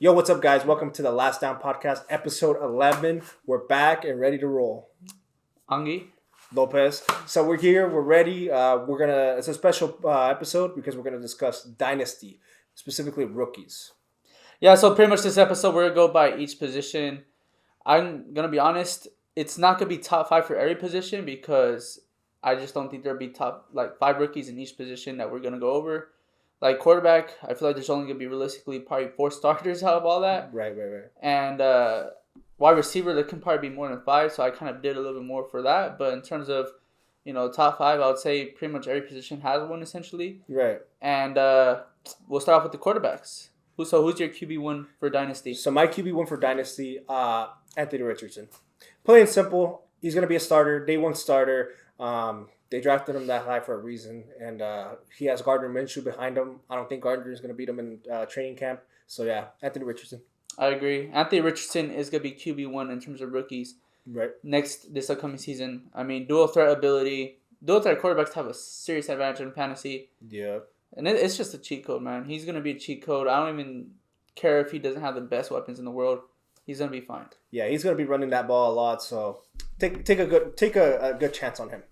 Yo, what's up, guys? Welcome to the Last Down Podcast, episode 11. We're back and ready to roll. Angi. Lopez. So we're here. We're ready. It's a special episode because we're gonna discuss Dynasty, specifically rookies. Yeah, so pretty much this episode we're gonna go by each position. I'm gonna be honest. It's not gonna be top 5 for every position because I just don't think there'll be top 5 rookies in each position that we're gonna go over. Like quarterback, I feel like there's only gonna be realistically probably 4 starters out of all that. Right. And wide receiver, there can probably be more than 5, so I kind of did a little bit more for that. But in terms of, top 5, I would say pretty much every position has one essentially. Right. And we'll start off with the quarterbacks. Who's your QB1 for Dynasty? So my QB1 for Dynasty, Anthony Richardson. Plain and simple, he's gonna be a starter, day 1 starter. They drafted him that high for a reason, and he has Gardner Minshew behind him. I don't think Gardner is going to beat him in training camp. So, yeah, Anthony Richardson. I agree. Anthony Richardson is going to be QB1 in terms of rookies. Right. This upcoming season. I mean, dual threat ability. Dual threat quarterbacks have a serious advantage in fantasy. Yeah. And it's just a cheat code, man. He's going to be a cheat code. I don't even care if he doesn't have the best weapons in the world. He's going to be fine. Yeah, he's going to be running that ball a lot, so take a good chance on him.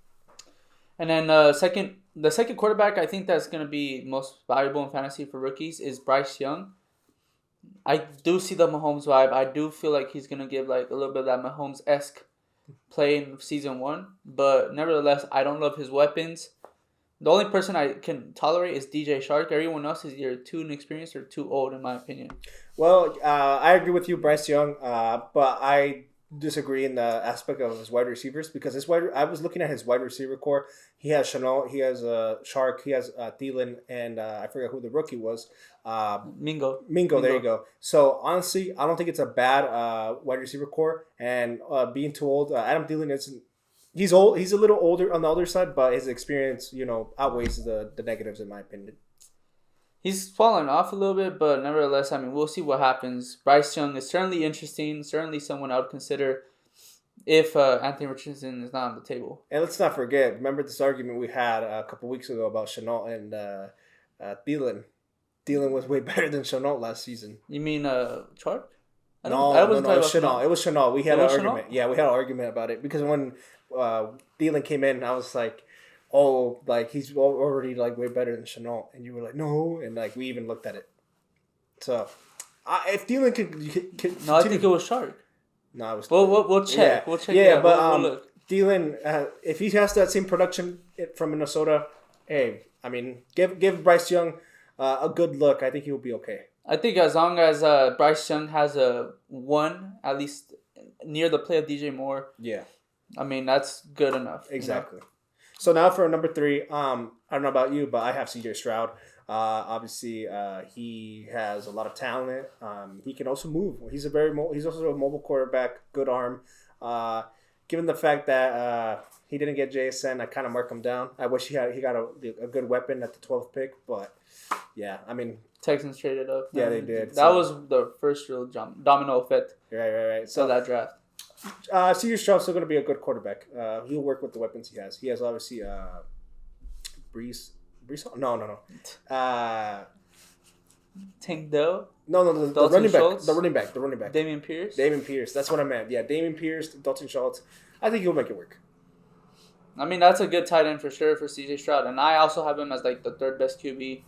And then the second quarterback I think that's going to be most valuable in fantasy for rookies is Bryce Young. I do see the Mahomes vibe. I do feel like he's going to give a little bit of that Mahomes-esque play in season 1. But nevertheless, I don't love his weapons. The only person I can tolerate is DJ Shark. Everyone else is either too inexperienced or too old, in my opinion. Well, I agree with you, Bryce Young, but I disagree in the aspect of his wide receivers because I was looking at his wide receiver core. He has Chenault, he has Shark, he has Thielen, and I forget who the rookie was. Mingo. There you go. So honestly, I don't think it's a bad wide receiver core. And being too old, Adam Thielen isn't. He's old. He's a little older on the older side, but his experience, outweighs the negatives in my opinion. He's fallen off a little bit, but nevertheless, I mean, we'll see what happens. Bryce Young is certainly interesting, certainly someone I would consider if Anthony Richardson is not on the table. And let's not forget, remember this argument we had a couple weeks ago about Chenault and Thielen. Thielen was way better than Chenault last season. You mean Chark? No, it was Chenault. It was Chenault. We had an argument. Chenault? Yeah, we had an argument about it because when Thielen came in, I was like, oh, he's already way better than Chenault, and you were like, no, and we even looked at it. So, if Thielen could no, I think it was Shark. No, it was. We'll check. Yeah. We'll check. Yeah, but we'll look. Thielen, if he has that same production from Minnesota, hey, I mean, give Bryce Young a good look. I think he'll be okay. I think as long as Bryce Young has a 1 at least near the play of DJ Moore. Yeah. I mean, that's good enough. Exactly. So now for number 3, I don't know about you, but I have CJ Stroud. Obviously, he has a lot of talent. He can also move. He's also a mobile quarterback, good arm. Given the fact that he didn't get JSN, I kind of mark him down. I wish he got a good weapon at the 12th pick, but yeah, I mean, Texans traded up. Yeah, they did. That was the first real domino effect. Right. So that draft. CJ Stroud's still going to be a good quarterback. He'll work with the weapons he has. He has obviously Brees. No. Tank Dell? No. The running back. Dameon Pierce? That's what I meant. Yeah, Dameon Pierce, Dalton Schultz. I think he'll make it work. I mean, that's a good tight end for sure for CJ Stroud. And I also have him as the 3rd best QB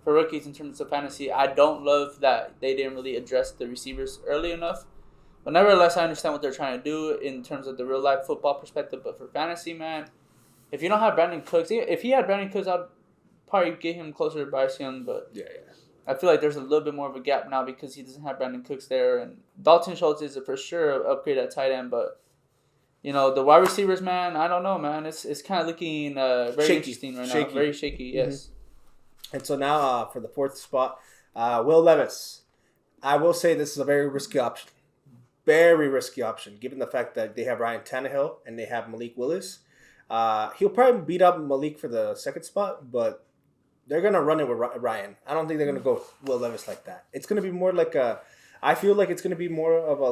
for rookies in terms of fantasy. I don't love that they didn't really address the receivers early enough. But nevertheless, I understand what they're trying to do in terms of the real-life football perspective. But for fantasy, man, if you don't have Brandon Cooks, if he had Brandon Cooks, I'd probably get him closer to Bryce Young. But yeah. I feel like there's a little bit more of a gap now because he doesn't have Brandon Cooks there. And Dalton Schultz is for sure an upgrade at tight end. But, the wide receivers, man, I don't know, man. It's kind of looking very interesting right now. Very shaky, yes. Mm-hmm. And so now for the 4th spot, Will Levis. I will say this is a very risky option. Very risky option, given the fact that they have Ryan Tannehill and they have Malik Willis. He'll probably beat up Malik for the 2nd spot, but they're going to run it with Ryan. I don't think they're going to go Will Levis like that. It's going to be more I feel like it's going to be more of a,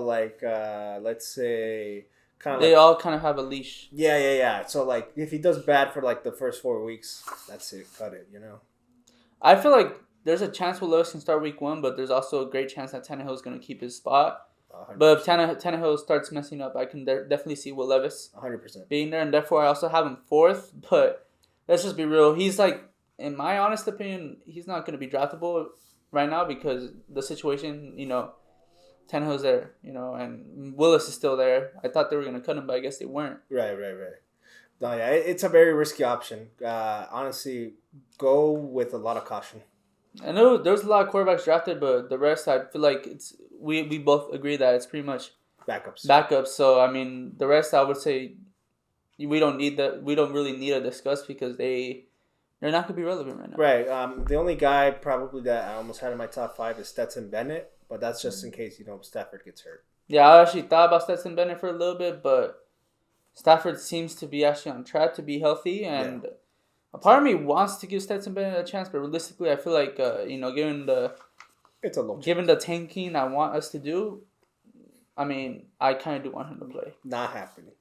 let's say, kind of they all kind of have a leash. Yeah. So, if he does bad for, the first 4 weeks, that's it. Cut it, I feel like there's a chance Will Levis can start week 1, but there's also a great chance that Tannehill is going to keep his spot. 100%. But if Tannehill starts messing up, I can definitely see Will Levis 100% being there, and therefore I also have him 4th. But let's just be real. He's like, in my honest opinion, he's not going to be draftable right now because the situation, Tannehill's there, and Willis is still there. I thought they were going to cut him, but I guess they weren't. Right. No, yeah, it's a very risky option. Honestly, go with a lot of caution. I know there's a lot of quarterbacks drafted, but the rest, I feel like we both agree that it's pretty much backups. So I mean, the rest I would say we don't really need to discuss because they're not gonna be relevant right now. Right. The only guy probably that I almost had in my top 5 is Stetson Bennett, but that's just in case Stafford gets hurt. Yeah, I actually thought about Stetson Bennett for a little bit, but Stafford seems to be actually on track to be healthy, and a part of me wants to give Stetson Bennett a chance, but realistically, I feel like given the tanking I want us to do, I mean, I kind of do want him to play. Not happening.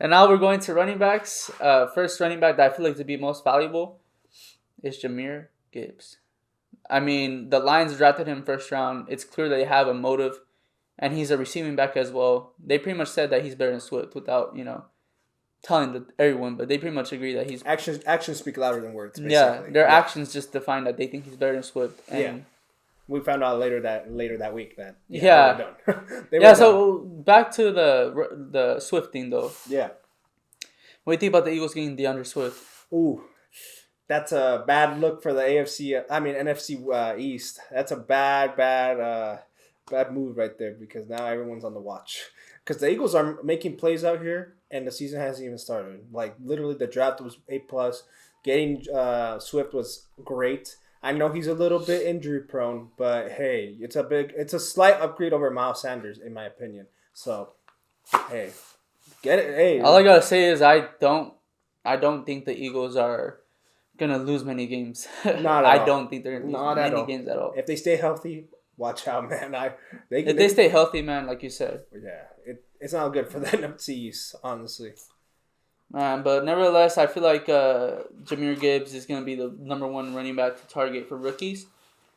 And now we're going to running backs. First running back that I feel like to be most valuable is Jahmyr Gibbs. I mean, the Lions drafted him first round. It's clear they have a motive, and he's a receiving back as well. They pretty much said that he's better than Swift without, telling everyone, but they pretty much agree that he's... Actions speak louder than words, basically. Yeah, their actions just define that they think he's better than Swift. And we found out later that week that they were done. So back to the Swift thing, though. Yeah. What do you think about the Eagles getting DeAndre Swift? Ooh, that's a bad look for the NFC East. That's a bad move right there because now everyone's on the watch. Because the Eagles are making plays out here, and the season hasn't even started. Like, literally, the draft was A+. Getting Swift was great. I know he's a little bit injury prone, but hey, it's a slight upgrade over Miles Sanders, in my opinion. So, hey, get it. Hey, all I gotta say is I don't think the Eagles are gonna lose many games. I don't think they're gonna lose many games at all. If they stay healthy, watch out, man. If they stay healthy, man, like you said. Yeah, it's not good for the NFC East, honestly. Man, but nevertheless, I feel like Jahmyr Gibbs is going to be the number 1 running back to target for rookies.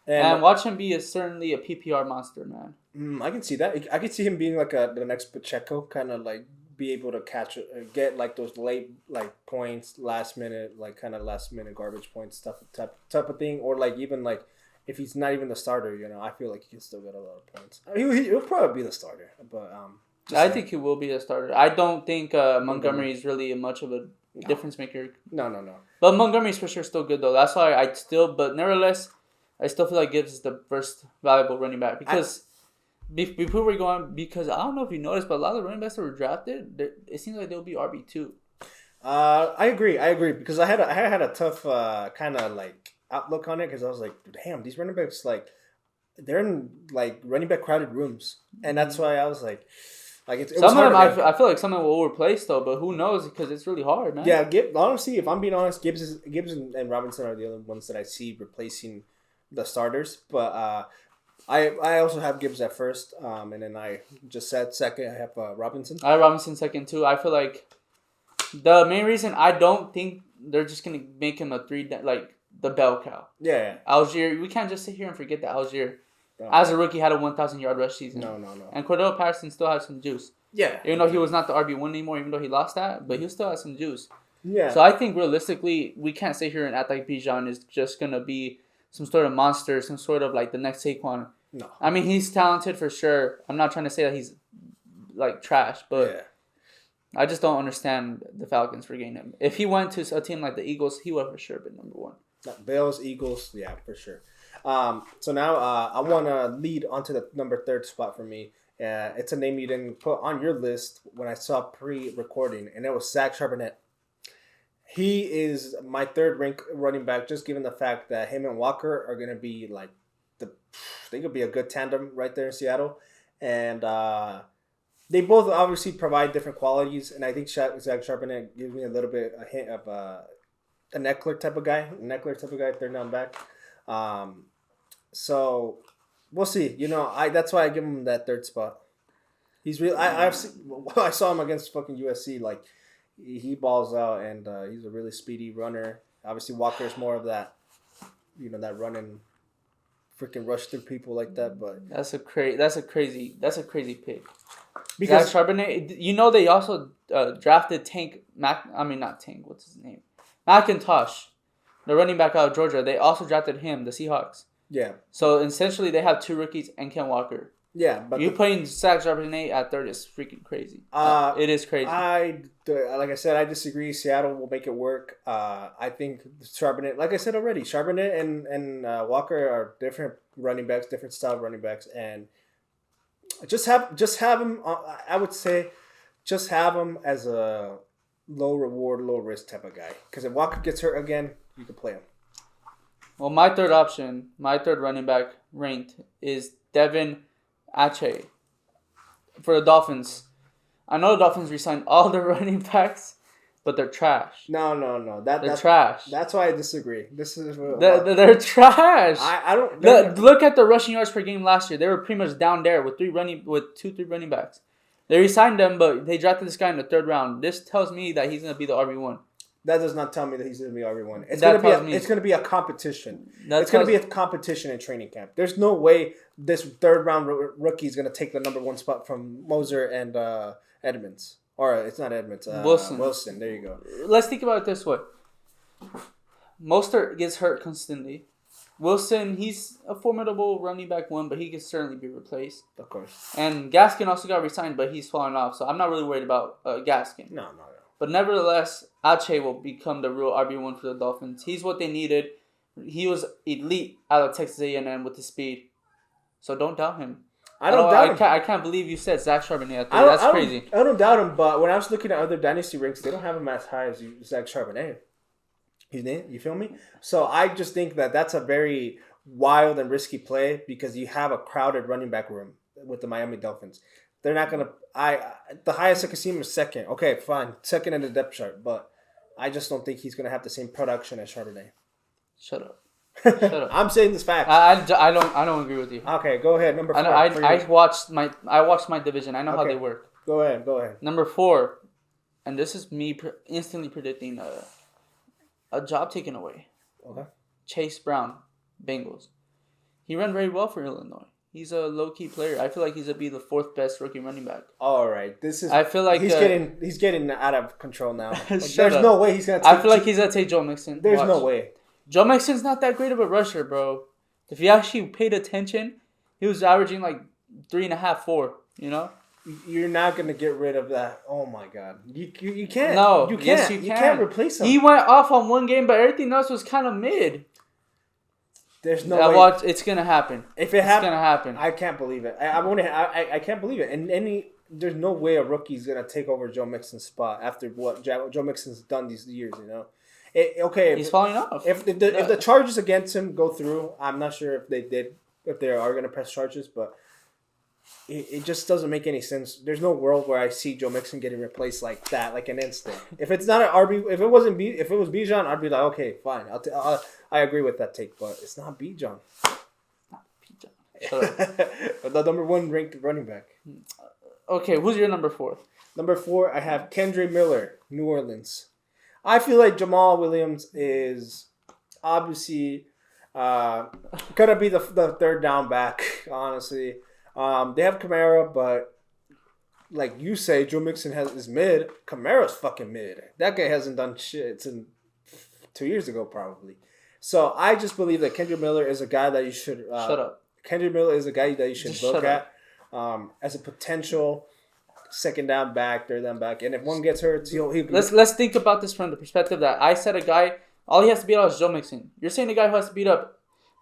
And watch him be certainly a PPR monster, man. I can see that. I can see him being like the next Pacheco, kind of like be able to get like those late like points, last minute garbage points, type of thing. Or like even like if he's not even the starter, I feel like he can still get a lot of points. He'll probably be the starter, but I think he will be a starter. I don't think Montgomery is really much of a difference maker. No. But Montgomery's for sure still good, though. That's why but nevertheless, I still feel like Gibbs is the first valuable running back. Because before we go on, because I don't know if you noticed, but a lot of the running backs that were drafted, it seems like they'll be RB2. I agree. Because I had a tough kind of like outlook on it because I was like, damn, these running backs, like, they're in like running back crowded rooms. And that's why I was like... Some of them, I feel like some of them will replace though, but who knows because it's really hard, man. Yeah, honestly, if I'm being honest, Gibbs and Robinson are the other ones that I see replacing the starters. But I also have Gibbs at first, and then I just said second. I have Robinson. I have Robinson second too. I feel like the main reason I don't think they're just gonna make him a 3 like the bell cow. Yeah. Algier, we can't just sit here and forget that Algier. As a rookie, had a 1,000-yard rush season. No. And Cordell Patterson still had some juice. Yeah. Even though he was not the RB1 anymore, even though he lost that, but he still had some juice. Yeah. So I think realistically, we can't sit here and act like Bijan is just going to be some sort of monster, some sort of like the next Saquon. No. I mean, he's talented for sure. I'm not trying to say that he's like trash, but I just don't understand the Falcons for getting him. If he went to a team like the Eagles, he would have for sure been number 1. Bills, Eagles, yeah, for sure. So now I want to lead onto the number 3 spot for me. It's a name you didn't put on your list when I saw pre-recording, and it was Zach Charbonnet. He is my 3rd ranked running back, just given the fact that him and Walker are going to be like they could be a good tandem right there in Seattle, and they both obviously provide different qualities. And I think Zach Charbonnet gives me a little bit a hint of a Eckler type of guy, 3rd down back. So we'll see. That's why I give him that 3rd spot. He's real. I saw him against fucking USC. Like he balls out, and he's a really speedy runner. Obviously, Walker's more of that that running, freaking rush through people like that. But that's a crazy pick. because Zach Charbonnet, they also drafted not Tank. What's his name? McIntosh, the running back out of Georgia. They also drafted him, the Seahawks. Yeah. So essentially, they have 2 rookies and Ken Walker. Yeah, but you putting Zach Charbonnet at third is freaking crazy. It is crazy. Like I said, I disagree. Seattle will make it work. I think Charbonnet, like I said already, Charbonnet and Walker are different running backs, different style running backs, and just have him. I would say, just have him as a low reward, low risk type of guy. Because if Walker gets hurt again, you can play him. Well, my third running back ranked is Devin Achane for the Dolphins. I know the Dolphins re-signed all the running backs, but they're trash. No. They're trash. That's why I disagree. This is they're trash. I don't look at the rushing yards per game last year. They were pretty much down there with 3 running backs. They re-signed them, but they drafted this guy in the 3rd round. This tells me that he's gonna be the RB1. That does not tell me that he's going to be RB1. It's going to be a competition. It's going to be a competition in training camp. There's no way this 3rd round rookie is going to take the number 1 spot from Moser and Edmonds. Or it's not Edmonds. Wilson. There you go. Let's think about it this way. Mostert gets hurt constantly. Wilson, he's a formidable running back 1, but he can certainly be replaced. Of course. And Gaskin also got re-signed, but he's falling off. So I'm not really worried about Gaskin. No. But nevertheless, Achane will become the real RB1 for the Dolphins. He's what they needed. He was elite out of Texas A&M with the speed. So don't doubt him. I don't doubt him. I can't believe you said Zach Charbonnet. That's crazy. I don't doubt him, but when I was looking at other Dynasty ranks, they don't have him as high as Zach Charbonnet. You feel me? So I just think that that's a very wild and risky play because you have a crowded running back room with the Miami Dolphins. They're not going to... The highest I can see him is 2nd. Okay, fine. 2nd in the depth chart. But I just don't think he's going to have the same production as Charbonnet. Shut up. I'm saying this fact. I don't agree with you. Okay, go ahead. Number 4. I watched my division. I know how they work. Go ahead. Number 4. And this is me instantly predicting a job taken away. Okay. Chase Brown, Bengals. He ran very well for Illinois. He's a low-key player. I feel like he's going to be the 4th best rookie running back. All right. I feel like he's getting out of control now. There's no way he's going to take... I feel like he's going to take Joe Mixon. There's no way. Joe Mixon's not that great of a rusher, bro. If you actually paid attention, he was averaging like 3.5, 4, You're not going to get rid of that. Oh, my God. You can't. No. You can't. Yes, you can't replace him. He went off on one game, but everything else was kind of mid. There's no way. It's gonna happen. If it's gonna happen, I can't believe it. I can't believe it. And there's no way a rookie's gonna take over Joe Mixon's spot after what Joe Mixon's done these years. He's falling off. If the charges against him go through, I'm not sure if they are gonna press charges, but it just doesn't make any sense. There's no world where I see Joe Mixon getting replaced like that, like an instant. If it's not an RB, if it was Bijan, I'd be like, okay, fine, I agree with that take, but it's not Bijan. Not Bijan. The number 1 ranked running back. Okay, who's your number 4? Number 4, I have Kendre Miller, New Orleans. I feel like Jamal Williams is obviously gonna be the 3rd down back, honestly. They have Kamara, but like you say, Joe Mixon is mid. Kamara's fucking mid. That guy hasn't done shit since 2 years ago, probably. So I just believe that Kendre Miller is a guy that you should... Shut up. Kendre Miller is a guy that you should look at as a potential 2nd down back, 3rd down back. And if one gets hurt, Let's think about this from the perspective that I said a guy, all he has to beat out is Joe Mixon. You're saying the guy who has to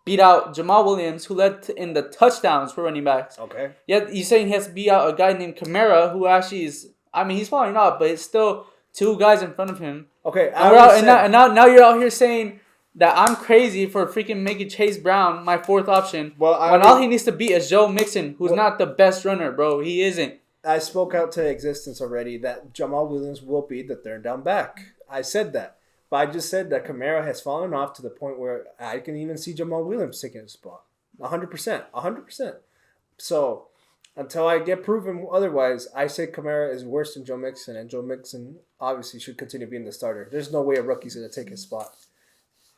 beat out Jamal Williams, who led in the touchdowns for running backs. Okay. Yet you're saying he has to beat out a guy named Kamara, who actually is... I mean, he's falling off, but it's still 2 guys in front of him. Okay. Now you're out here saying that I'm crazy for freaking making Chase Brown my 4th option. When all he needs to beat is Joe Mixon, who's not the best runner, bro. He isn't. I spoke out to existence already that Jamal Williams will be the 3rd down back. I said that. But I just said that Kamara has fallen off to the point where I can even see Jamal Williams taking his spot. 100%. 100%. So, until I get proven otherwise, I say Kamara is worse than Joe Mixon, and Joe Mixon obviously should continue being the starter. There's no way a rookie's going to take his spot.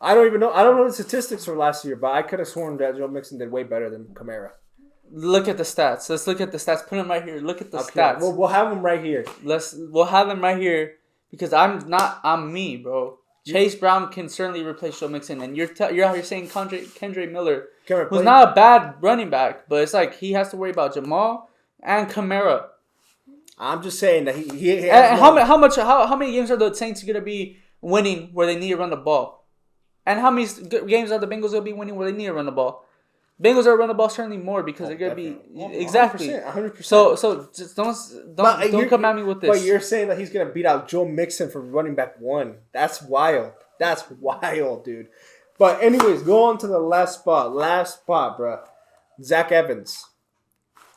I don't even know. I don't know the statistics for last year, but I could have sworn that Joe Mixon did way better than Kamara. Look at the stats. Let's look at the stats. Put them right here. Look at the stats. We'll have them right here. We'll have them right here because I'm me, bro. Chase Brown can certainly replace Joe Mixon, and you're out here saying Kendre Miller, who's not a bad running back, but it's like he has to worry about Jamal and Kamara. I'm just saying that he how many games are the Saints gonna be winning where they need to run the ball, and how many games are the Bengals gonna be winning where they need to run the ball? Bengals are run the ball certainly more because they're gonna be exactly 100%. So just don't come at me with this. But you're saying that he's gonna beat out Joe Mixon for running back 1. That's wild. That's wild, dude. But anyways, go on to the last spot, bro. Zach Evans.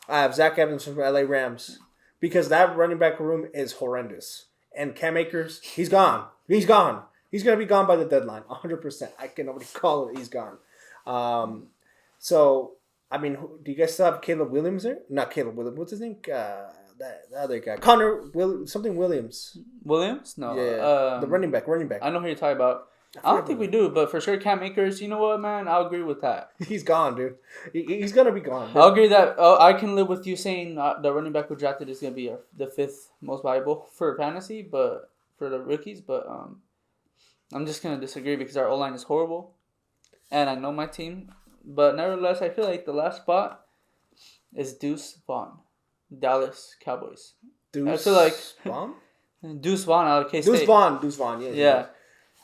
I have Zach Evans from LA Rams because that running back room is horrendous. And Cam Akers, he's gone. He's gonna be gone by the deadline, 100%. I can already call it. He's gone. So, I mean, do you guys still have Caleb Williams there? Not Caleb Williams. What's his name? The other guy. Something Williams. Williams? No. Yeah. The running back. I know who you're talking about. I don't think we do, but for sure Cam Akers, you know what, man? I'll agree with that. He's gone, dude. He's going to be gone. Dude. I'll agree that I can live with you saying the running back we drafted is going to be the 5th most valuable for fantasy, but for the rookies. But I'm just going to disagree because our O-line is horrible, and I know my team. But nevertheless, I feel like the last spot is Deuce Vaughn, Dallas Cowboys. I feel like Vaughn? Deuce Vaughn out of K-State. Deuce Vaughn, yeah.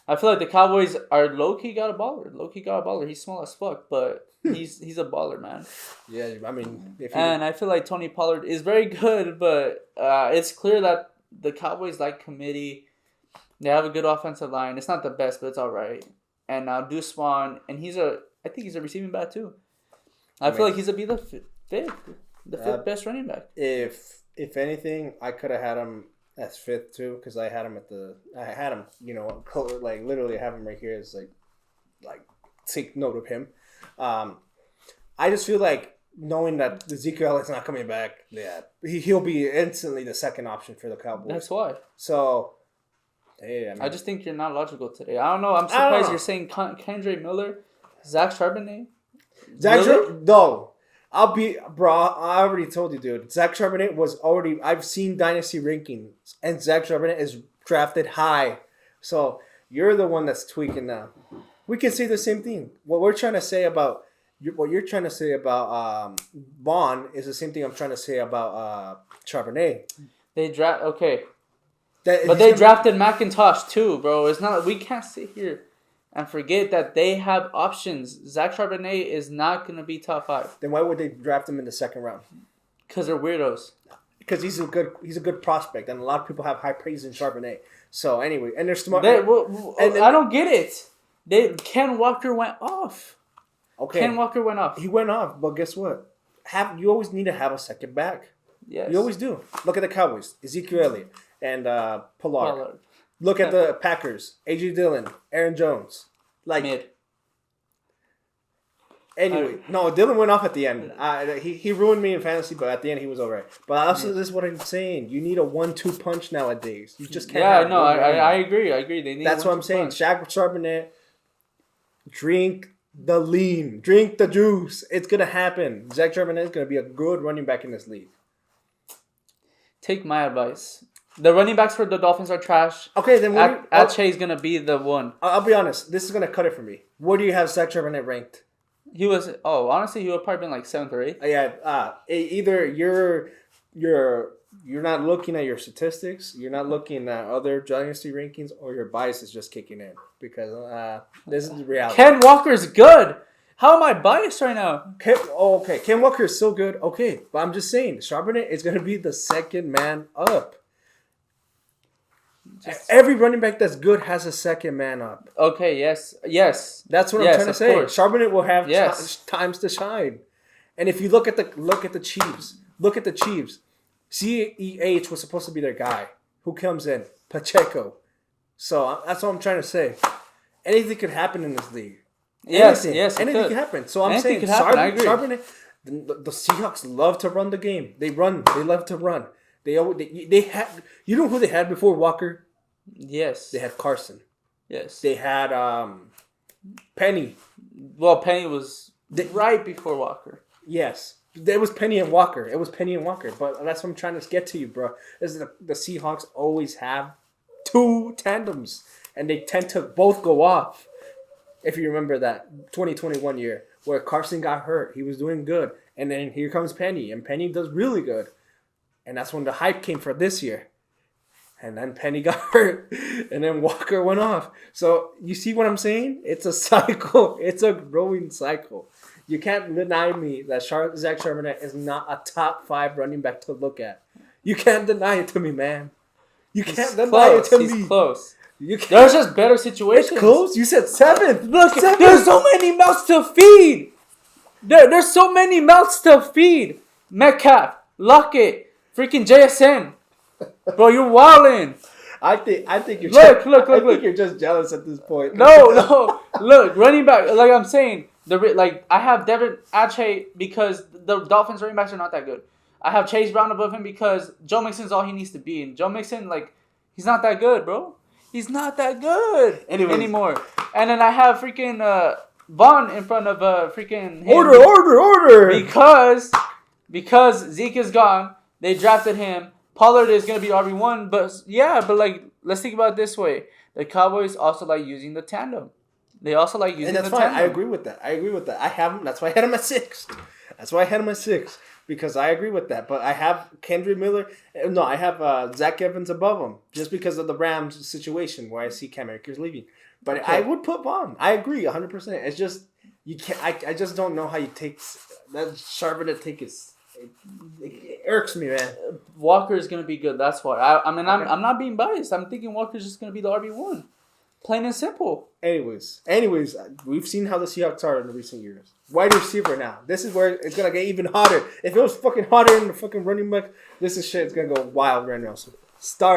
I feel like the Cowboys are low-key got a baller. He's small as fuck, but he's a baller, man. Yeah, I mean... I feel like Tony Pollard is very good, but it's clear that the Cowboys like committee. They have a good offensive line. It's not the best, but it's all right. And now Deuce Vaughn, and I think he's a receiving back too. I feel like he's gonna be the fifth best running back. If anything, I could have had him as 5th too because I had him like literally have him right here as like take note of him. I just feel like knowing that Ezekiel is not coming back, he'll be instantly the second option for the Cowboys. That's why. So. Hey, I just think you're not logical today. I don't know. I'm surprised you're saying Kendre Miller, Zach Charbonnet. No. I already told you, dude. Zach Charbonnet was already... I've seen Dynasty rankings, and Zach Charbonnet is drafted high. So, you're the one that's tweaking now. We can say the same thing. What you're trying to say about Vaughn is the same thing I'm trying to say about Charbonnet. Okay. But they drafted McIntosh too, bro. It's not. We can't sit here and forget that they have options. Zach Charbonnet is not gonna be top 5. Then why would they draft him in the 2nd round? Because they're weirdos. Because he's a good prospect, and a lot of people have high praise in Charbonnet. So anyway, and they're smart. I don't get it. Ken Walker went off. Okay. Ken Walker went off. He went off, but guess what? You always need to have a second back. Yes. You always do. Look at the Cowboys. Ezekiel Elliott. And Pollard. Look at the Packers. A.J. Dillon. Aaron Jones. Mid. Anyway, no, Dillon went off at the end. He ruined me in fantasy, but at the end he was all right. But also, this is what I'm saying. You need a 1-2 punch nowadays. You just can't. Yeah, no, I agree. They need. That's what I'm saying. Shaq Charbonnet, drink the lean, drink the juice. It's gonna happen. Zach Charbonnet is gonna be a good running back in this league. Take my advice. The running backs for the Dolphins are trash. Okay, then Ache is gonna be the one. I'll be honest. This is gonna cut it for me. Where do you have Zach Charbonnet ranked? Honestly, he would probably been like 7th or 8th. Yeah. Either you're not looking at your statistics, you're not looking at other Dynasty rankings, or your bias is just kicking in because this is the reality. Ken Walker's good. How am I biased right now? Okay. Ken Walker is so good. Okay, but I'm just saying, Charbonnet is gonna be the second man up. Every running back that's good has a second man up. Okay, yes. That's what I'm trying to say. Course. Charbonnet will have times to shine. And if you look at the Chiefs, CEH was supposed to be their guy. Who comes in? Pacheco. So that's what I'm trying to say. Anything could happen in this league. Anything could happen. So I'm saying Charbonnet. The Seahawks love to run the game. They love to run. They had. You know who they had before Walker? Yes. They had Carson. Yes. They had Penny. Well, Penny was right before Walker. Yes. It was Penny and Walker. But that's what I'm trying to get to you, bro. Is the Seahawks always have two tandems. And they tend to both go off. If you remember that 2021 year where Carson got hurt. He was doing good. And then here comes Penny. And Penny does really good. And that's when the hype came for this year. And then Penny got hurt. And then Walker went off. So you see what I'm saying? It's a cycle. It's a growing cycle. You can't deny me that Zach Charbonnet is not a top 5 running back to look at. You can't deny it to me, man. You can't deny it to me. He's close. There's just better situations. It's close? You said 7th. Look, there's so many mouths to feed. There's so many mouths to feed. Metcalf, Lockett, freaking JSN. Bro, you're wildin'. I think you're look. You're just jealous at this point. No. Look, running back, like I'm saying, I have Devin Achane because the Dolphins running backs are not that good. I have Chase Brown above him because Joe Mixon's all he needs to be. And Joe Mixon, he's not that good, bro. He's not that good anymore. And then I have freaking Vaughn in front of freaking him. Order! Because Zeke is gone, they drafted him. Pollard is going to be RB1, but let's think about it this way. The Cowboys also like using the tandem. They also like using the tandem. And that's fine. I agree with that. I have him. That's why I had him at 6. Because I agree with that. But I have Kendrick Miller. No, I have Zach Evans above him just because of the Rams situation where I see Cam Akers leaving. But okay. I would put Vaughn. I agree 100%. It's just you can't. I just don't know how you take that Charbonnet take his. It irks me, man. Walker is gonna be good. That's why. I'm not being biased. I'm thinking Walker's just gonna be the RB1. Plain and simple. Anyways, we've seen how the Seahawks are in the recent years. Wide receiver now. This is where it's gonna get even hotter. If it was fucking hotter in the fucking running back, this is shit. It's gonna go wild right now. So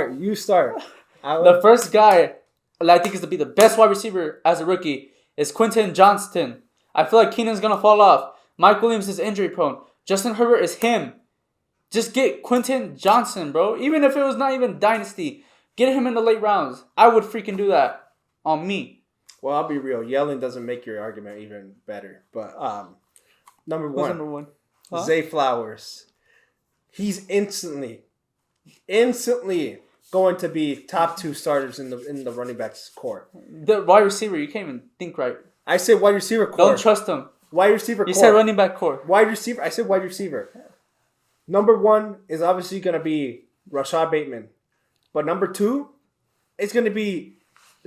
you start. The first guy I think is to be the best wide receiver as a rookie is Quentin Johnston. I feel like Keenan's gonna fall off. Mike Williams is injury prone. Justin Herbert is him. Just get Quentin Johnson, bro. Even if it was not even Dynasty, get him in the late rounds. I would freaking do that on me. Well, I'll be real. Yelling doesn't make your argument even better. But number one? Huh? Zay Flowers. He's instantly going to be top 2 starters in the running backs core. The wide receiver, you can't even think right. I said wide receiver core. Don't trust him. Wide receiver core. You said running back core. Wide receiver. I said wide receiver. Number 1 is obviously going to be Rashad Bateman. But number 2, it's going to be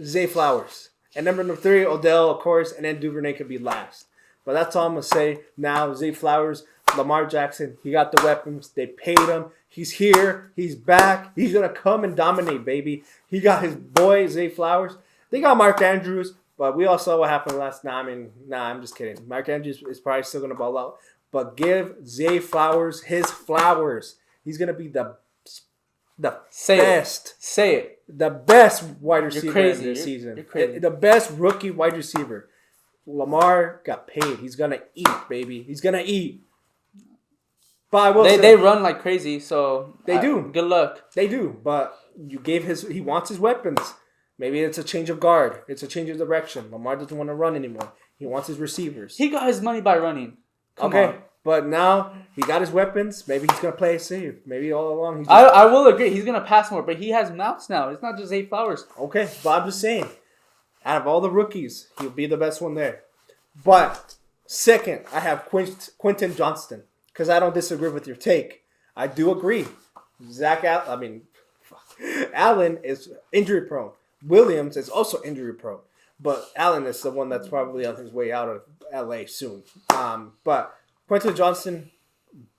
Zay Flowers. And number 3, Odell, of course. And then Duvernay could be last. But that's all I'm going to say. Now, Zay Flowers, Lamar Jackson, he got the weapons. They paid him. He's here. He's back. He's going to come and dominate, baby. He got his boy, Zay Flowers. They got Mark Andrews. But we all saw what happened last night. I'm just kidding. Mark Andrews is probably still going to ball out. But give Zay Flowers his flowers. He's going to be the best. Say it. The best wide receiver this season. You're crazy. The best rookie wide receiver. Lamar got paid. He's going to eat, baby. He's going to eat. But they run like crazy, so they do. Good luck. They do. But you gave he wants his weapons. Maybe it's a change of guard. It's a change of direction. Lamar doesn't want to run anymore. He wants his receivers. He got his money by running. Come on. But now he got his weapons. Maybe he's going to play it safe. Maybe all along he's I will agree. He's going to pass more, but he has mouths now. It's not just 8 Flowers. Okay, but I'm just saying. Out of all the rookies, he'll be the best one there. But second, I have Quentin Johnston. Because I don't disagree with your take. I do agree. Allen is injury prone. Williams is also injury prone. But Allen is the one that's probably on his way out of LA soon. But Quentin Johnston,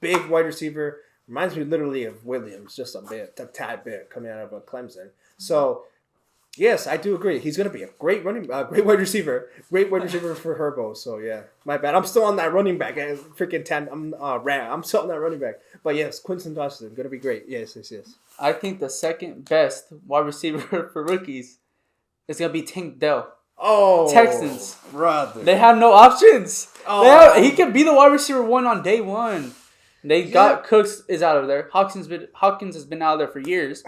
big wide receiver, reminds me literally of Williams, just a tad bit coming out of Clemson. So, yes, I do agree. He's going to be a great wide receiver. Great wide receiver for Herbo. So, yeah, my bad. I'm still on that running back. I'm still on that running back. But, yes, Quentin Johnston, going to be great. Yes. I think the second best wide receiver for rookies is going to be Tank Dell. Oh, Texans. Brother. They have no options. Oh. He could be the wide receiver 1 on day 1. They got Cooks is out of there. Hawkins has been out of there for years.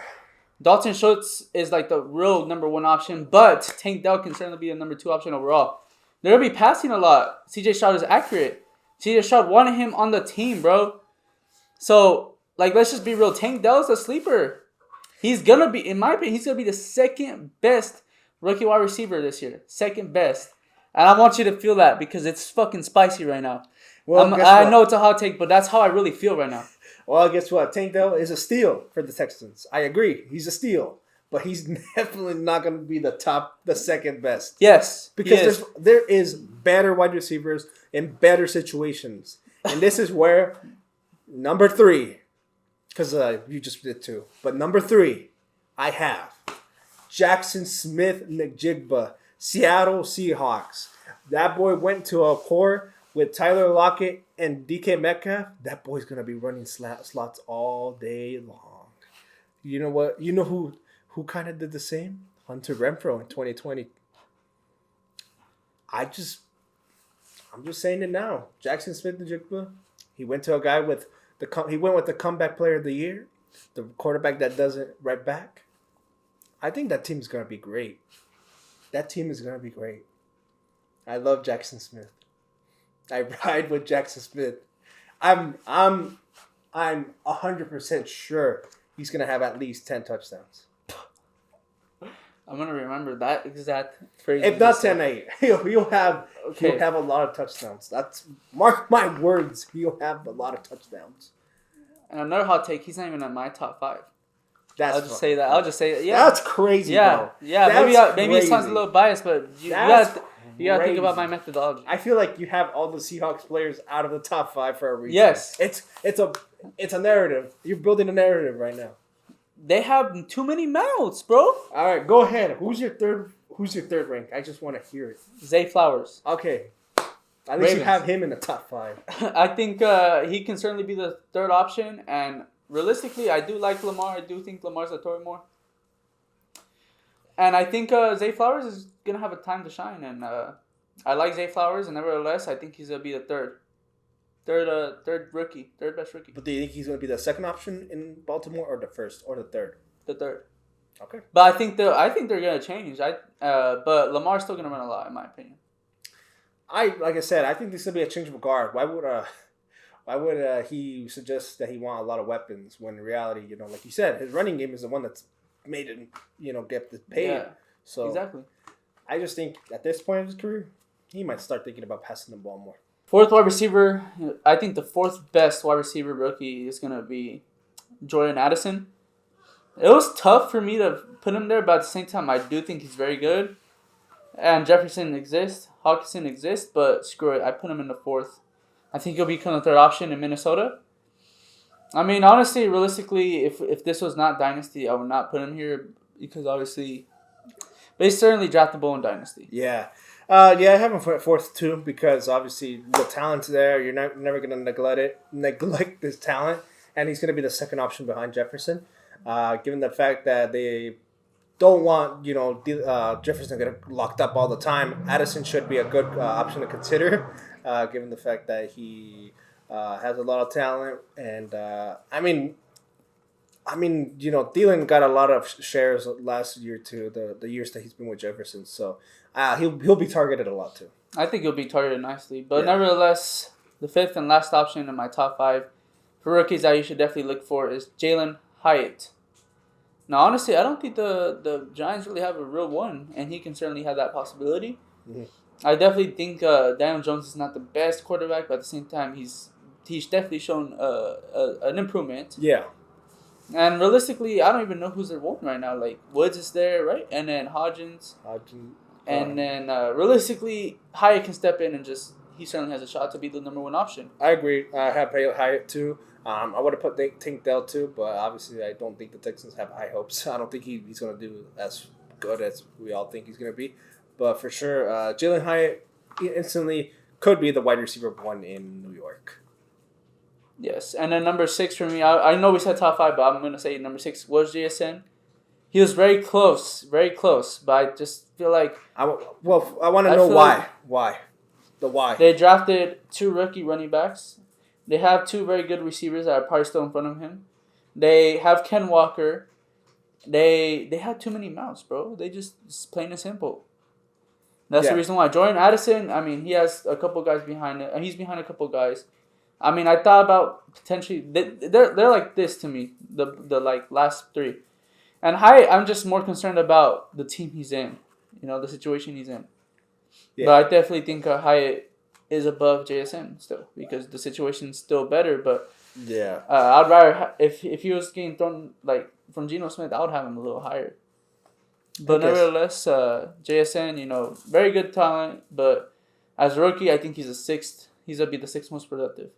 Dalton Schultz is like the real number 1 option, but Tank Dell can certainly be a number 2 option overall. They're going to be passing a lot. CJ Stroud is accurate. CJ Stroud wanted him on the team, bro. So, like, let's just be real. Tank Dell's a sleeper. He's going to be, in my opinion, he's going to be the second best rookie wide receiver this year. Second best. And I want you to feel that because it's fucking spicy right now. Well, I know it's a hot take, but that's how I really feel right now. Well, guess what? Tank Dell is a steal for the Texans. I agree. He's a steal. But he's definitely not going to be the second best. Yes. Because there is better wide receivers in better situations. And this is where number 3, because you just did 2. But number 3, I have Jackson Smith-Njigba, Seattle Seahawks. That boy went to a core with Tyler Lockett and DK Metcalf. That boy's going to be running slots all day long. You know what? You know who kind of did the same? Hunter Renfrow in 2020. I'm just saying it now. Jackson Smith-Njigba, he went to a guy with he went with the comeback player of the year, the quarterback that does it right back. I think that team's going to be great. That team is going to be great. I love Jackson Smith. I ride with Jackson Smith. I'm 100% sure he's going to have at least 10 touchdowns. I'm going to remember that exact phrase. If not 10-8, he'll have a lot of touchdowns. That's mark my words. He'll have a lot of touchdowns. And another hot take, he's not even in my top 5. I'll just say that. Yeah. That's crazy, bro. Yeah, maybe it sounds a little biased, but you gotta think about my methodology. I feel like you have all the Seahawks players out of the top 5 for a reason. Yes. It's a narrative. You're building a narrative right now. They have too many mouths, bro. All right, go ahead. Who's your third rank? I just want to hear it. Zay Flowers. Okay. At least you have him in the top 5. I think he can certainly be the third option, and realistically, I do like Lamar. I do think Lamar's a throw more. And I think Zay Flowers is going to have a time to shine. And I like Zay Flowers, and nevertheless, I think he's going to be the third rookie, third best rookie. But do you think he's going to be the second option in Baltimore, or the first, or the third? The third. Okay. But I think they're going to change. But Lamar's still going to run a lot, in my opinion. Like I said, I think this is going to be a change of guard. Why would he suggest that he want a lot of weapons when in reality, like you said, his running game is the one that's made him, get the pay. Yeah, so exactly. I just think at this point in his career, he might start thinking about passing the ball more. Fourth wide receiver, I think the fourth best wide receiver rookie is going to be Jordan Addison. It was tough for me to put him there, but at the same time, I do think he's very good. And Jefferson exists, Hawkinson exists, but screw it, I put him in the fourth. I think he'll become the third option in Minnesota. I mean, honestly, realistically, if this was not Dynasty, I would not put him here because obviously, but he's certainly draftable in Dynasty. Yeah. I have him for fourth too because obviously the talent's there. You're never going to neglect this talent, and he's going to be the second option behind Jefferson. Given the fact that they don't want Jefferson to get locked up all the time, Addison should be a good option to consider. Given the fact that he has a lot of talent, and Thielen got a lot of shares last year too. The years that he's been with Jefferson, so he'll be targeted a lot too. I think he'll be targeted nicely, but nevertheless, the fifth and last option in my top 5 for rookies that you should definitely look for is Jalen Hyatt. Now, honestly, I don't think the Giants really have a real one, and he can certainly have that possibility. Mm-hmm. I definitely think Daniel Jones is not the best quarterback, but at the same time, he's definitely shown an improvement. Yeah. And realistically, I don't even know who's their one right now. Like, Woods is there, right? And then Hodgins. And then, realistically, Hyatt can step in and he certainly has a shot to be the number one option. I agree. I have Hyatt too. I would have put Tank Dell too, but obviously I don't think the Texans have high hopes. I don't think he's going to do as good as we all think he's going to be. But for sure, Jalen Hyatt instantly could be the wide receiver 1 in New York. Yes, and then number 6 for me, I know we said top 5, but I'm going to say number 6 was JSN. He was very close, but I just feel like... I want to know why. Why? The why. They drafted 2 rookie running backs. They have 2 very good receivers that are probably still in front of him. They have Ken Walker. They had too many mouths, bro. They just plain and simple. That's the reason why. Jordan Addison, I mean, he has a couple guys behind it. He's behind a couple guys. I mean, I thought about potentially they're like this to me, the like last three. And Hyatt, I'm just more concerned about the team he's in, the situation he's in. Yeah. But I definitely think Hyatt is above JSN still because the situation's still better. But yeah, I'd rather if he was getting thrown like from Geno Smith, I would have him a little higher. But nevertheless, JSN, very good talent. But as a rookie, I think he's a sixth. He's gonna be the sixth most productive.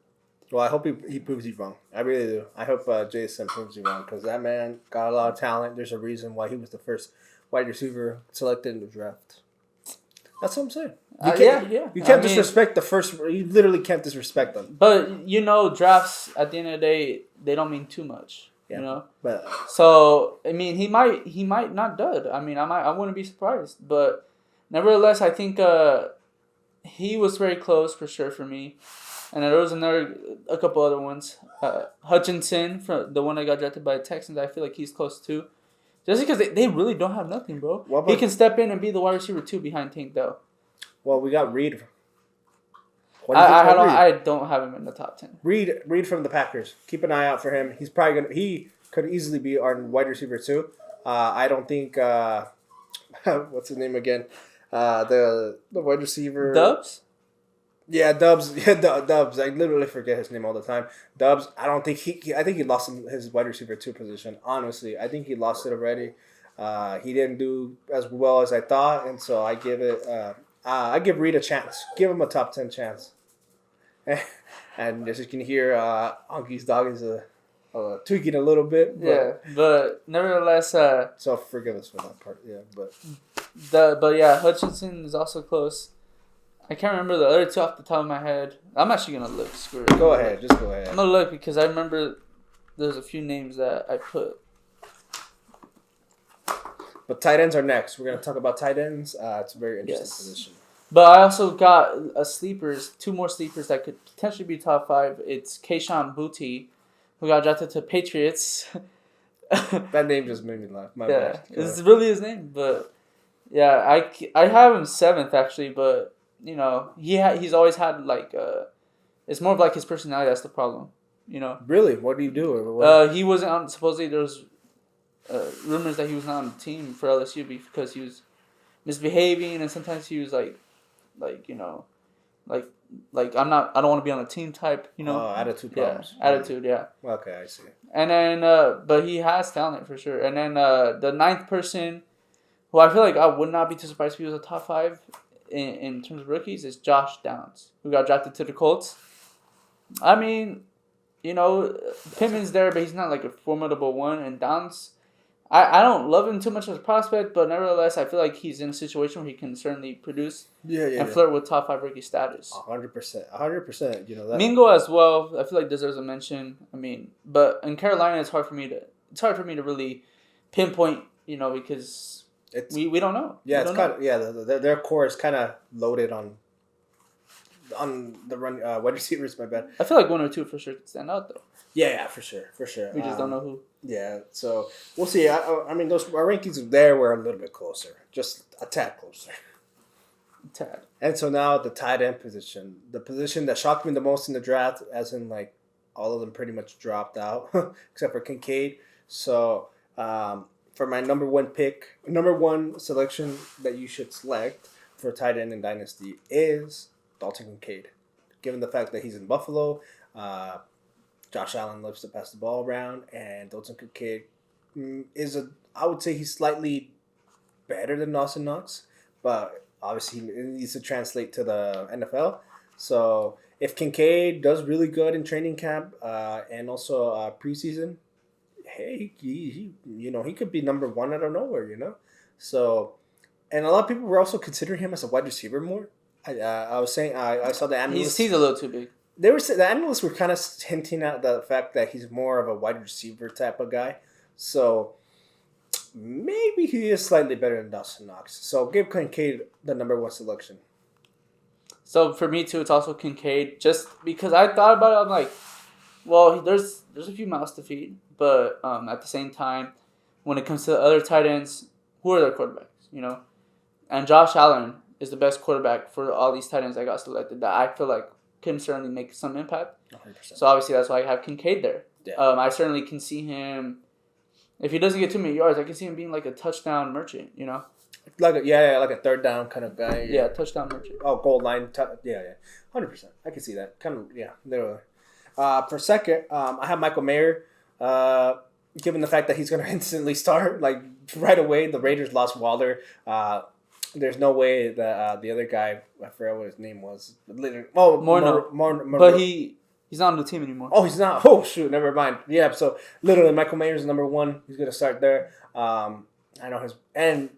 Well, I hope he proves you wrong. I really do. I hope JSN proves you wrong because that man got a lot of talent. There's a reason why he was the first wide receiver selected in the draft. That's what I'm saying. You can't disrespect the first. You literally can't disrespect them. But drafts at the end of the day, they don't mean too much. Yeah, But so I mean, he might not dud. I mean, I wouldn't be surprised. But nevertheless, I think he was very close for sure for me. And there was a couple other ones. Hutchinson, from the one that got drafted by the Texans, I feel like he's close too. Just because they really don't have nothing, bro. He can step in and be the wide receiver 2 behind Tank Dell. Well, we got Reed. I don't have him in the top 10. Reed from the Packers. Keep an eye out for him. He could easily be our wide receiver 2. I don't think what's his name again? The wide receiver Dubs? Yeah, Dubs. Yeah, Dubs. I literally forget his name all the time. Dubs. I don't think I think he lost his wide receiver 2 position. Honestly, I think he lost it already. He didn't do as well as I thought, and so I give it. I give Reed a chance. Give him a top 10 chance. And as you can hear, Anki's dog is tweaking a little bit. But nevertheless, so forgive us for that part. Yeah, but Hutchinson is also close. I can't remember the other 2 off the top of my head. I'm actually gonna look. Screw it. Go ahead. Just go ahead. I'm gonna look because I remember there's a few names that I put. But tight ends are next. We're gonna talk about tight ends. It's a very interesting position. But I also got 2 more sleepers that could potentially be top 5. It's Keyshawn Boutte, who got drafted to Patriots. That name just made me laugh. My bad. It's really his name. But yeah, I have him 7th actually. But he's always had like it's more of like his personality that's the problem. Really? What do you do? He wasn't on. Supposedly there was rumors that he was not on the team for LSU because he was misbehaving and sometimes he was like I don't want to be on the team type, attitude problems. Yeah, attitude, yeah. Okay, I see. And then, but he has talent for sure. And then the 9th person, who I feel like I would not be too surprised if he was a top 5 in terms of rookies, is Josh Downs, who got drafted to the Colts. I mean, Pittman's there, but he's not like a formidable one. And Downs, I don't love him too much as a prospect, but nevertheless, I feel like he's in a situation where he can certainly produce and flirt with top 5 rookie status. 100%. Mingo as well, I feel like deserves a mention. I mean, but in Carolina, it's hard for me to really pinpoint, because we don't know. Yeah, their core is kind of loaded on the run wide receivers. My bad. I feel like 1 or 2 for sure could stand out though. Yeah, for sure. We just don't know who. Yeah, so we'll see. I mean, our rankings there were a little bit closer, just a tad closer. And so now the tight end position, the position that shocked me the most in the draft, as in like all of them pretty much dropped out except for Kincaid. So for my number one selection that you should select for tight end in Dynasty is Dalton Kincaid. Given the fact that he's in Buffalo, Josh Allen loves to pass the ball around, and Dalton Kincaid I would say he's slightly better than Dawson Knox, but obviously he needs to translate to the NFL. So if Kincaid does really good in training camp and also preseason, hey, he could be number 1 out of nowhere, So, and a lot of people were also considering him as a wide receiver more. I was saying I saw the analysts. He's a little too big. The analysts were kind of hinting at the fact that he's more of a wide receiver type of guy. So maybe he is slightly better than Dawson Knox. So give Kincaid the number 1 selection. So for me too, it's also Kincaid. Just because I thought about it, I'm like, well, there's a few mouths to feed, but at the same time, when it comes to the other tight ends, who are their quarterbacks? And Josh Allen is the best quarterback for all these tight ends that got selected that I feel like can certainly make some impact. 100%. So obviously that's why I have Kincaid there. Yeah. I certainly can see him. If he doesn't get too many yards, I can see him being like a touchdown merchant. Like a third down kind of guy. Yeah, touchdown merchant. Oh, goal line. 100%. I can see that. Kind of, literally. For second, I have Michael Mayer. Given the fact that he's going to instantly start, like right away, the Raiders lost Waller. There's no way that the other guy, I forgot what his name was. But he's not on the team anymore. Oh, he's not. Oh, shoot. Never mind. Yeah, so literally Michael Mayer's number one. He's going to start there. I know his... And,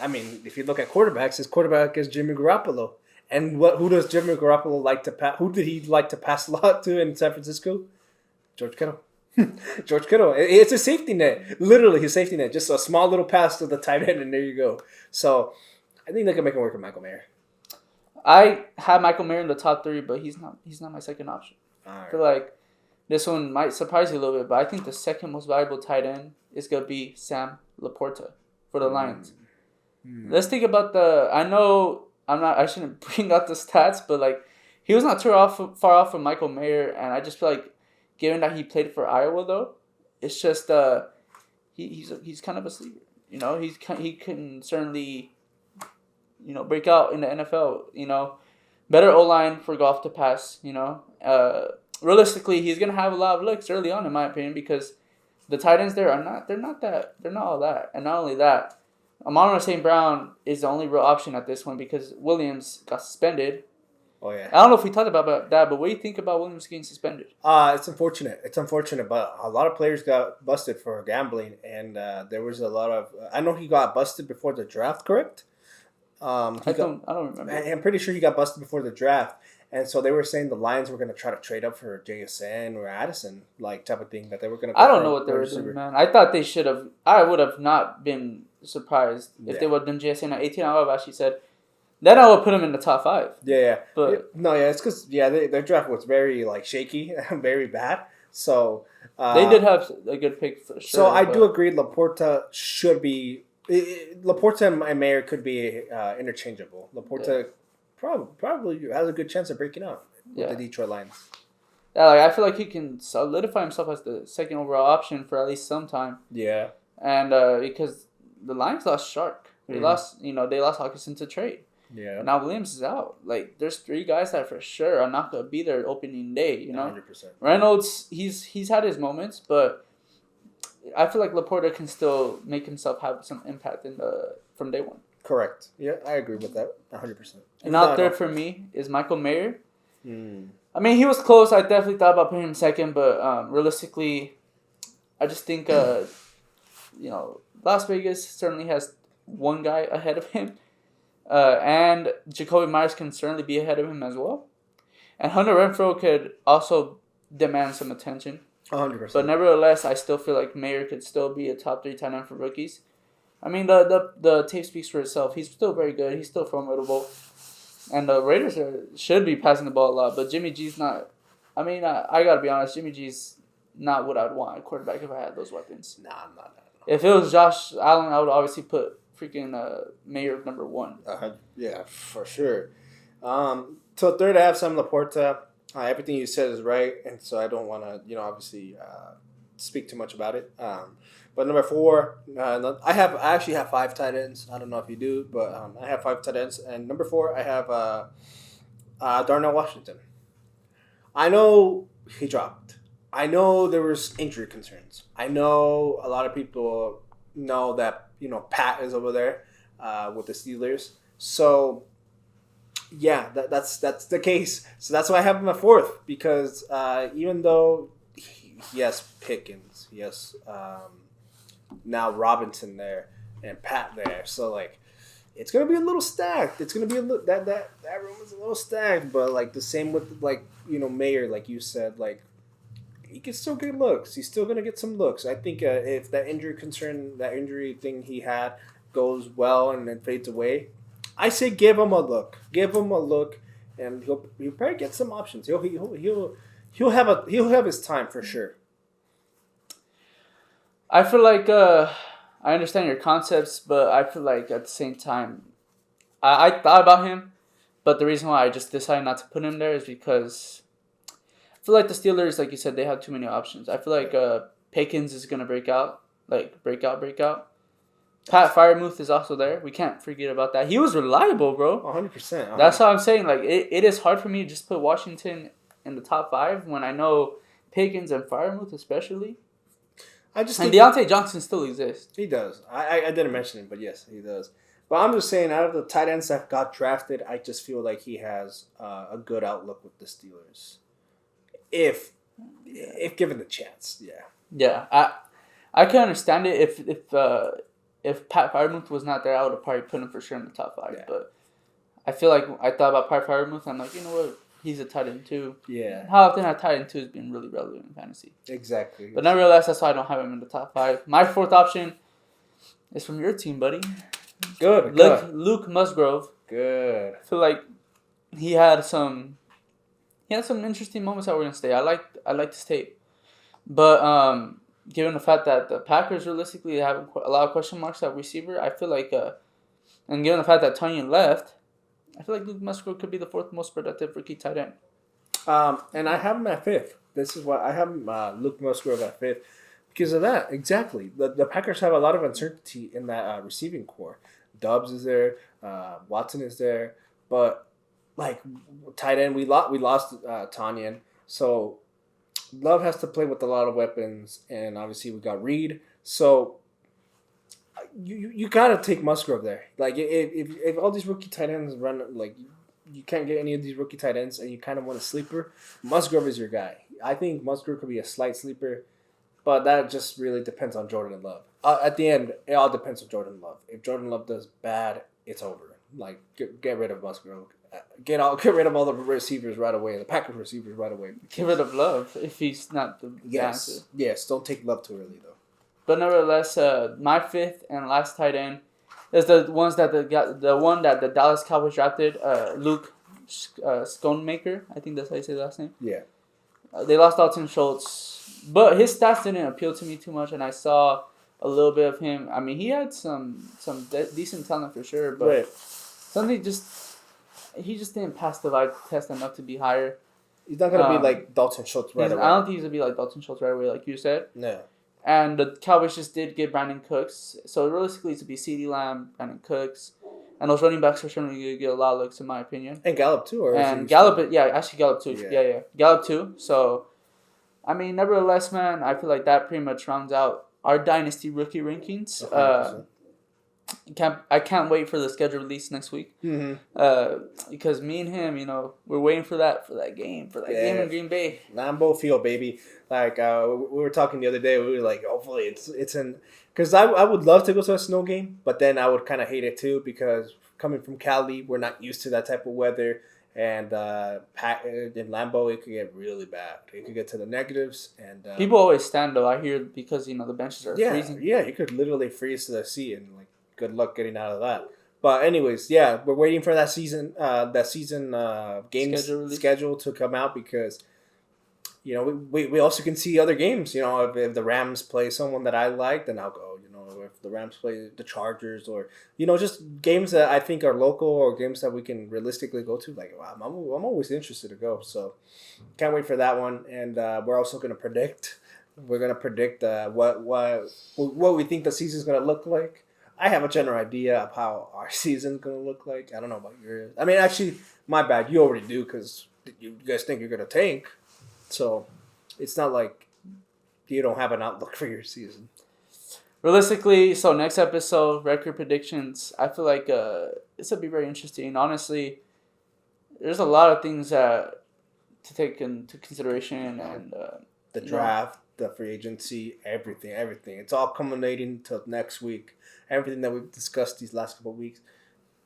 I mean, if you look at quarterbacks, his quarterback is Jimmy Garoppolo. And who does Jimmy Garoppolo like to pass? Who did he like to pass a lot to in San Francisco? George Kittle. George Kittle. It's a safety net. Literally his safety net. Just a small little pass to the tight end, and there you go. So I think they can make it work with Michael Mayer. I have Michael Mayer in the top 3, but he's not my second option. Right. I feel like this one might surprise you a little bit, but I think the second most valuable tight end is going to be Sam Laporta for the Lions. Let's think about I shouldn't bring out the stats, but like he was not too far off from Michael Mayer, and I just feel like given that he played for Iowa though, it's just he's kind of a sleeper. He can certainly break out in the NFL. Better O-line for Goff to pass. Realistically, he's gonna have a lot of looks early on, in my opinion, because the tight ends there they're not all that, and not only that, Amon-Ra St. Brown is the only real option at this one because Williams got suspended. Oh yeah. I don't know if we talked about that, but what do you think about Williams getting suspended? It's unfortunate. It's unfortunate, but a lot of players got busted for gambling, and there was a lot of. I know he got busted before the draft, correct? I don't remember. I'm pretty sure he got busted before the draft, and so they were saying the Lions were going to try to trade up for JSN or Addison, like type of thing that they were going to. I don't know what they were doing, man. I thought they should have. I would have not been surprised if they would have done JSN at 18. I would have actually said. Then I would put him in the top 5. Yeah. But it's because their draft was very shaky, very bad. So they did have a good pick for sure. So I do agree. Laporta should be. Laporta and Mayer could be interchangeable. Laporta probably has a good chance of breaking out with the Detroit Lions. Yeah, I feel like he can solidify himself as the second overall option for at least some time. Yeah, and because the Lions lost Shark, they lost Hawkinson to trade. Yeah. Now Williams is out. There's 3 guys that for sure are not gonna be there opening day. 100%. Reynolds, he's had his moments, but I feel like Laporta can still make himself have some impact from day one. Correct. Yeah, I agree with that 100%. And now third for me is Michael Mayer. I mean, he was close. I definitely thought about putting him second, but realistically, I just think Las Vegas certainly has one guy ahead of him. And Jacoby Myers can certainly be ahead of him as well. And Hunter Renfrow could also demand some attention. 100%. But nevertheless, I still feel like Mayer could still be a top 3 tight end for rookies. I mean, the tape speaks for itself. He's still very good. He's still formidable. And the Raiders should be passing the ball a lot. But Jimmy G's not... I mean, I got to be honest. Jimmy G's not what I'd want a quarterback if I had those weapons. Nah, I'm not. If it was Josh Allen, I would obviously put... freaking Mayer number 1. Yeah, for sure. So third, I have Sam Laporta. Everything you said is right, and so I don't want to, obviously speak too much about it. But number 4, I actually have 5 tight ends. I don't know if you do, but I have 5 tight ends. And number 4, I have Darnell Washington. I know he dropped. I know there was injury concerns. I know a lot of people know that Pat is over there with the Steelers. So yeah, that's the case. So that's why I have him at 4th, because even though he has Pickens, he has now Robinson there and Pat there, so it's gonna be a little stacked. It's gonna be that room is a little stacked, but the same with Mayer, like you said, he can still get looks. He's still going to get some looks. I think if that injury thing he had goes well and then fades away, I say give him a look. Give him a look, and he'll probably get some options. He'll have his time for sure. I feel like I understand your concepts, but I feel like at the same time, I thought about him, but the reason why I just decided not to put him there is because I feel like the Steelers, like you said, they have too many options. I feel like Pickens is gonna break out. Break out. Pat Freiermuth is also there. We can't forget about that. He was reliable, bro. 100%. That's how I'm saying. Like, it is hard for me to just put Washington in the top 5 when I know Pickens and Freiermuth especially. And Deontay Johnson still exists. He does. I didn't mention him, but yes, he does. But I'm just saying, out of the tight ends that got drafted, I just feel like he has a good outlook with the Steelers. If given the chance, yeah. Yeah, I can understand it if Pat Freiermuth was not there, I would have probably put him for sure in the top 5. Yeah. But I feel like I thought about Pat Freiermuth. I'm like, you know what? He's a tight end too. Yeah. How often a tight end too has been really relevant in fantasy? Exactly. But nevertheless, that's why I don't have him in the top 5. My 4th option is from your team, buddy. Good. Luke Musgrove. Good. I feel like he had some interesting moments that we're gonna stay. I like this tape, but given the fact that the Packers realistically have a lot of question marks at receiver, I feel like, and given the fact that Tonyan left, I feel like Luke Musgrove could be the 4th most productive rookie tight end. And I have him at 5th. This is why I have him, Luke Musgrove at 5th. Because of that, exactly. The Packers have a lot of uncertainty in that receiving core. Dobbs is there, Watson is there, but like tight end, we lost Tonyan, so Love has to play with a lot of weapons, and obviously we got Reed. So you gotta take Musgrove there. Like if all these rookie tight ends run, like you can't get any of these rookie tight ends, and you kind of want a sleeper, Musgrove is your guy. I think Musgrove could be a slight sleeper, but that just really depends on Jordan Love. At the end, it all depends on Jordan Love. If Jordan Love does bad, it's over. Like get rid of Musgrove. Get rid of all the receivers right away. The Packers receivers right away. Get rid of Love if he's not the answer. Yes. Don't take Love too early though. But nevertheless, my 5th and last tight end is the one that the Dallas Cowboys drafted. Luke Skonemaker. I think that's how you say the last name. Yeah. They lost Dalton Schultz, but his stats didn't appeal to me too much, and I saw a little bit of him. I mean, he had some decent talent for sure, but something he just didn't pass the vibe test enough to be higher. He's not gonna be like Dalton Schultz right away. I don't think he's gonna be like Dalton Schultz right away, like you said. No. And the Cowboys just did get Brandon Cooks, so realistically, to be CeeDee Lamb, Brandon Cooks, and those running backs are certainly gonna get a lot of looks, in my opinion. And Gallup too, Gallup, actually Gallup too. Yeah, Gallup too. So, I mean, nevertheless, man, I feel like that pretty much rounds out our Dynasty rookie rankings. I can't wait for the schedule release next week. Mm-hmm. Because me and him, we're waiting for that game game in Green Bay. Lambeau Field, baby. Like we were talking the other day, we were like, hopefully it's in, because I would love to go to a snow game, but then I would kind of hate it too because coming from Cali, we're not used to that type of weather. And in Lambeau, it could get really bad. It could get to the negatives. And people always stand though. I hear because the benches are freezing. Yeah, you could literally freeze to the sea, and like good luck getting out of that. But anyways, yeah, we're waiting for that season game schedule to come out because we also can see other games. If the Rams play someone that I like, then I'll go. If the Rams play the Chargers, or just games that I think are local or games that we can realistically go to. Like, wow, I'm always interested to go. So can't wait for that one. And we're also gonna predict. We're gonna predict what we think the season's gonna look like. I have a general idea of how our season's gonna look like. I don't know about yours. I mean, actually, my bad. You already do because you guys think you're gonna tank. So it's not like you don't have an outlook for your season. Realistically, so next episode, record predictions. I feel like this will be very interesting. Honestly, there's a lot of things to take into consideration, and the draft, the free agency, everything. It's all culminating till next week. Everything that we've discussed these last couple of weeks.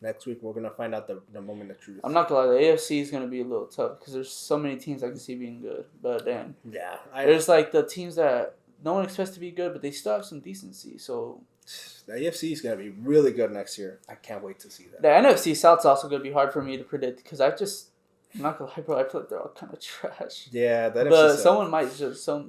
Next week, we're gonna find out the moment of truth. I'm not gonna lie, the AFC is gonna be a little tough because there's so many teams I can see being good. But then, there's like the teams that no one expects to be good, but they still have some decency. So the AFC is going to be really good next year. I can't wait to see that. The NFC South's also going to be hard for me to predict because I'm not gonna lie, bro. I feel like they're all kind of trash. Yeah, that. But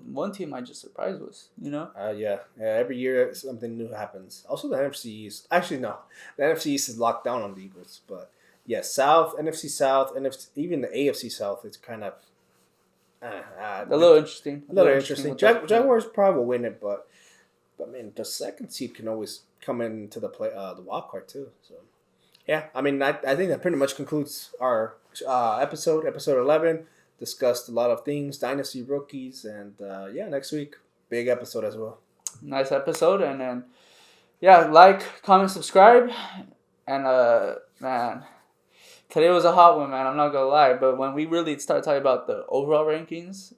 one team might just surprise us. Yeah. Every year something new happens. Also, the NFC East. Actually, no, the NFC East is locked down on the Eagles. But yeah, NFC South, even the AFC South. It's kind of a little interesting. Jaguars probably will win it, but man, the second seed can always come into the wild card too. So yeah, I mean, I think that pretty much concludes our episode 11. Discussed a lot of things, dynasty rookies, and next week big episode as well. Nice episode, and then like, comment, subscribe, and man. Today was a hot one, man. I'm not gonna lie, but when we really start talking about the overall rankings,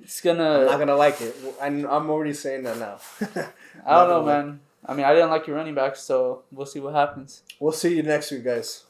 it's gonna. I'm not gonna like it. I'm already saying that now. I don't know, man. I mean, I didn't like your running back, so we'll see what happens. We'll see you next week, guys.